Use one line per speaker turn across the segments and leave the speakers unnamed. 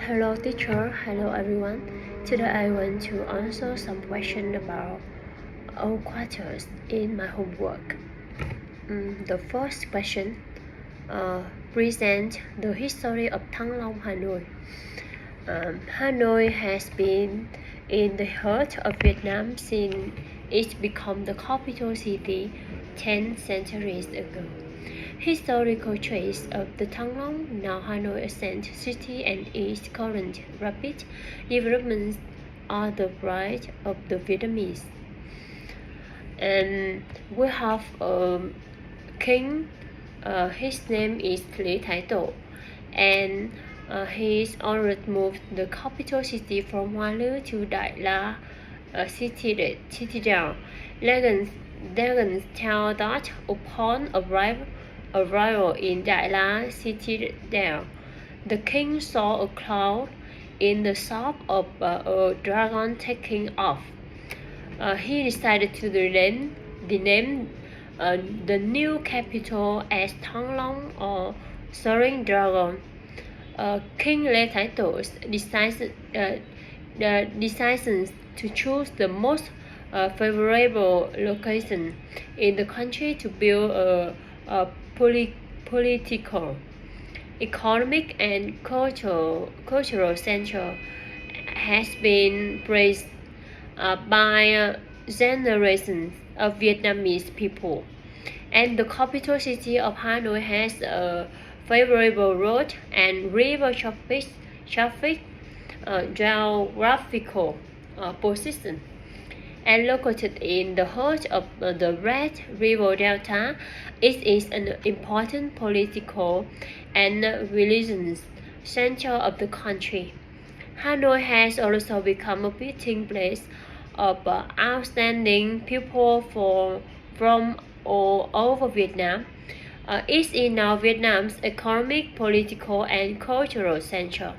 Hello teacher, hello everyone. Today I want to answer some questions about our quarters in my homework. The first question, present the history of Thăng Long, Hanoi. Hanoi has been in the heart of Vietnam since it became the capital city 10 centuries ago. Historical trace of the Thăng Long, now Hanoi Ascent City, and its current rapid developments are the pride of the Vietnamese. And we have a king, his name is Lý Thái Tổ, and he's already moved the capital city from Hoa Lư to Đại La citadel. Legends tell that upon arrival in Đại La citadel, the king saw a cloud in the shape of a dragon taking off. He decided to rename the new capital as Thăng Long, or Soaring Dragon. King Lê Thái Tổ decisions to choose the most favorable location in the country to build a political, economic, and cultural center. Has been praised by generations of Vietnamese people, and the capital city of Hanoi has a favorable road and river traffic geographical position. And located in the heart of the Red River Delta, it is an important political and religious center of the country. Hanoi has also become a meeting place of outstanding people from all over Vietnam. It is now Vietnam's economic, political, and cultural center.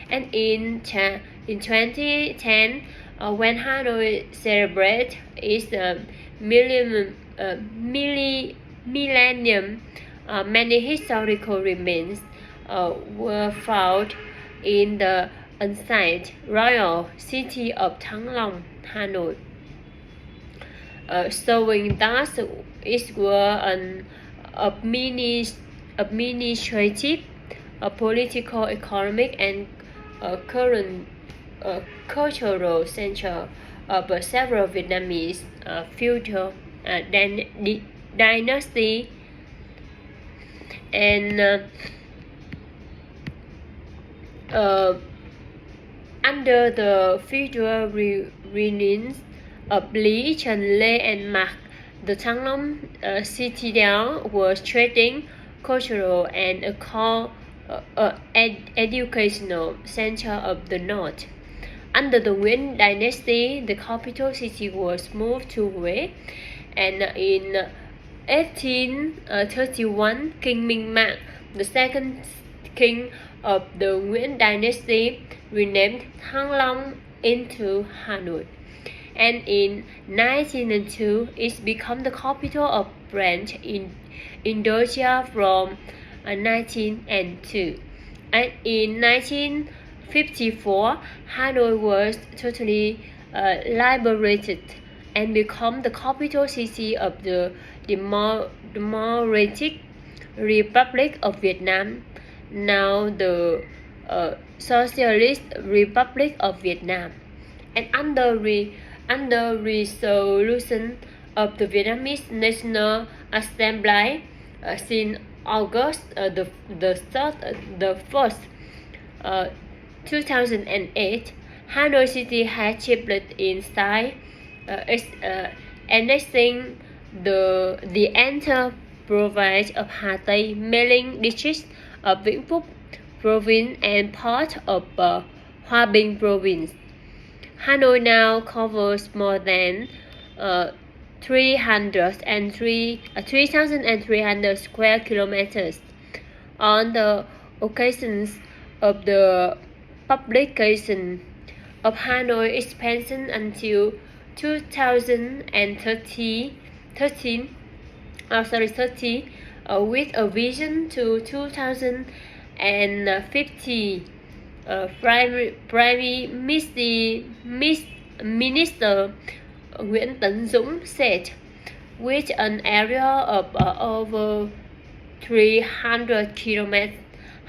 And in 2010, when Hanoi celebrated its millennium, many historical remains were found in the ancient royal city of Thăng Long, Hanoi, showing that it was an administrative, political, economic, and current cultural center of several Vietnamese future dynasty, and under the feudal reigns of Lý, Trần, Lê, and Mạc, the Thăng Long citadel was trading, cultural, and educational center of the north. Under the Nguyen dynasty, the capital city was moved to Huế, and in 1831, King Minh Mạng, the second king of the Nguyen dynasty, renamed Thăng Long into Hanoi. And in 1902, it became the capital of French Indonesia from 1902. And in 1954, Hanoi was totally liberated and became the capital city of the Democratic Republic of Vietnam, now the Socialist Republic of Vietnam. And under resolution of the Vietnamese National Assembly, since August the 1st, 2008, Hanoi City has tripled in size, annexing the entire province of Hà Tây, Mê Linh district of Vĩnh Phúc province, and part of Hòa Bình province. Hanoi now covers more than 3,300 square kilometers. On the occasions of the publication of Hanoi expansion until 2030, with a vision to 2050, Prime Minister Nguyễn Tấn Dũng said, with an area of over 300 kilometers,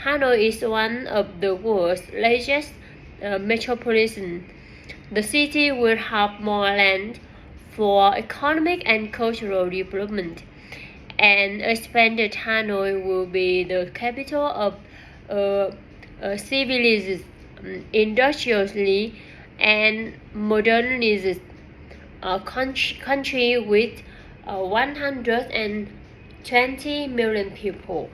Hanoi is one of the world's largest metropolises. The city will have more land for economic and cultural development, and expanded Hanoi will be the capital of a civilized, industrially and modernized country with 120 million people.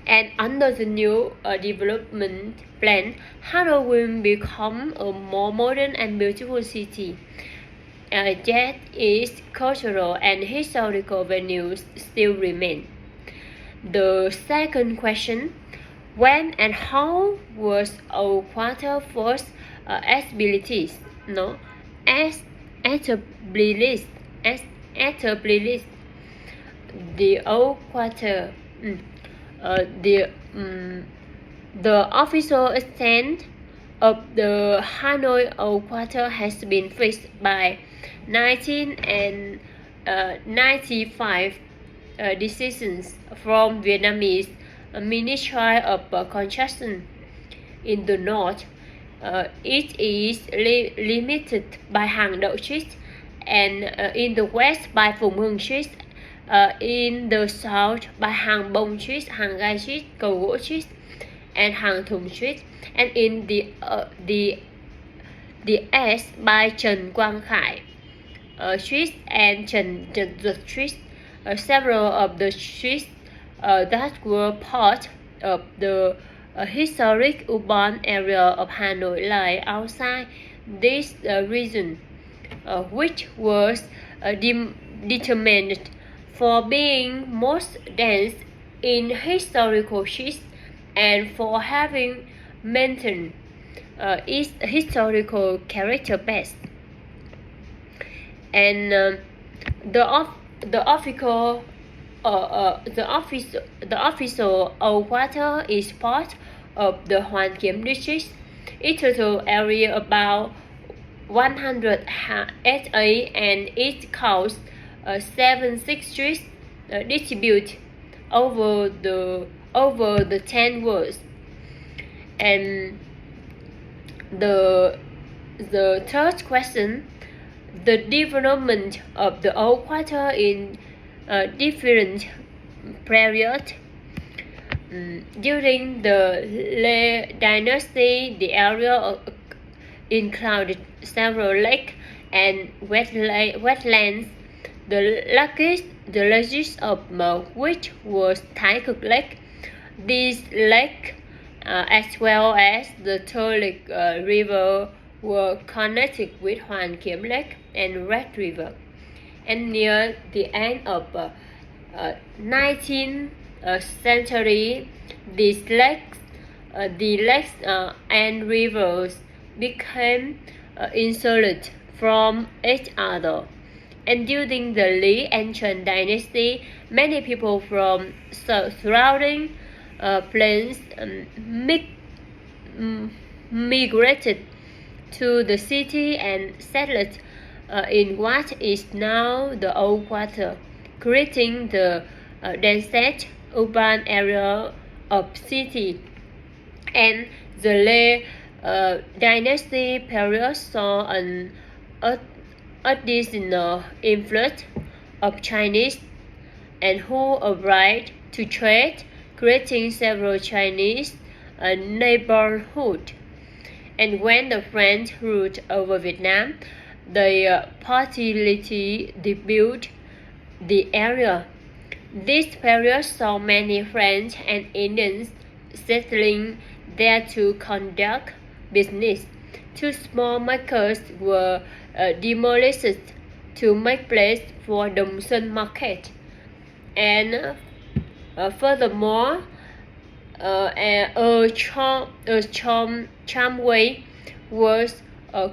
And under the new development plan, Hanoi will become a more modern and beautiful city. Yet its cultural and historical values still remain. The second question: when and how was Old Quarter first established? Established. The Old Quarter. The official extent of the Hanoi Old Quarter has been fixed by 1995 decisions from Vietnamese Ministry of Construction. In the north, it is limited by Hàng Đậu Street, and in the west by Phùng Hưng Street, in the south by Hàng Bông Street, Hàng Gai Street, Cầu Gỗ Street, and Hàng Thùng Street, and in the east by Trần Quang Khải Street and Trần Duật Street. Several of the streets that were part of the historic urban area of Hanoi lie outside this region, which was determined for being most dense in historical streets and for having maintained its historical character best. And the official Old Quarter is part of the Hoàn Kiếm district. Its total area about 100 ha, and it covers 76 streets distributed over the 10 wards. And the third question: the development of the Old Quarter in different periods. During the Lê Dynasty, the area included several lakes and wetlands, the largest of which was Thái Cực Lake. These lakes, as well as the Tolic River, were connected with Hoàn Kiếm Lake and Red River. And near the end of 19th century, these lakes, and rivers became insulated from each other. And during the Lý and Trần dynasty, many people from surrounding plains migrated to the city and settled in what is now the Old Quarter, creating the densest urban area of city. And the Lê Dynasty period saw an additional influx of Chinese and who arrived to trade, creating several Chinese neighborhoods. And when the French ruled over Vietnam, they partially rebuilt the area. This period saw many French and Indians settling there to conduct business. Two small markets were demolished to make place for Đồng Xuân Market. And furthermore, a tramway was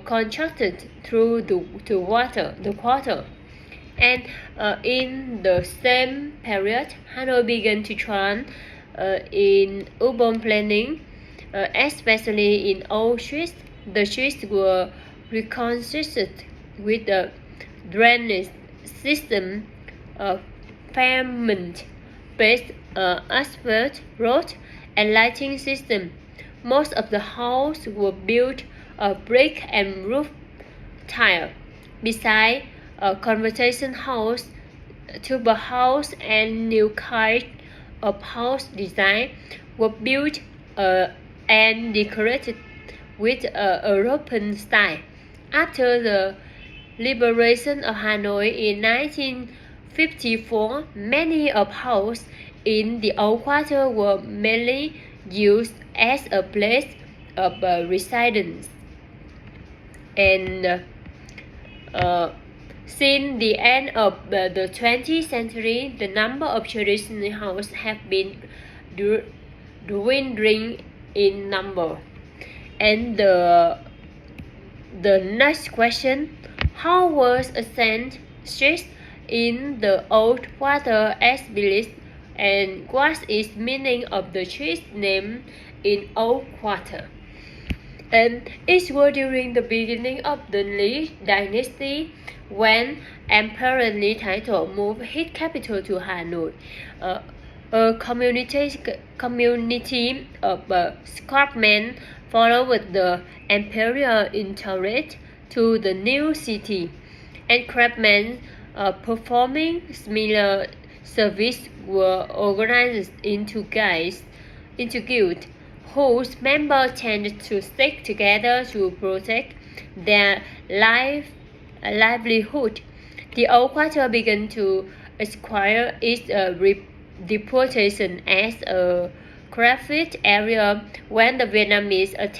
constructed through the quarter. And in the same period, Hanoi began to train in urban planning. especially in old streets. The streets were reconstructed with a drainage system, pavement-based asphalt road, and lighting system. Most of the houses were built of brick and roof tile. Besides conversion house, tuber house, and new kind of house design were built and decorated with European style. After the liberation of Hanoi in 1954, many of houses in the old quarter were mainly used as a place of residence. And since the end of the 20th century, the number of traditional houses have been dwindling in number. And the next question: how was Ascent Street in the old quarter established, and what is meaning of the street name in old quarter? And it was during the beginning of the Li dynasty when Emperor Li Taitou moved his capital to Hanoi. A community of craftsmen followed the Emperor Interred to the new city, and craftsmen performing similar service were organized into guilds, whose members tended to stick together to protect their livelihood. The old quarter began to acquire its reputation as a craft area when the Vietnamese attacked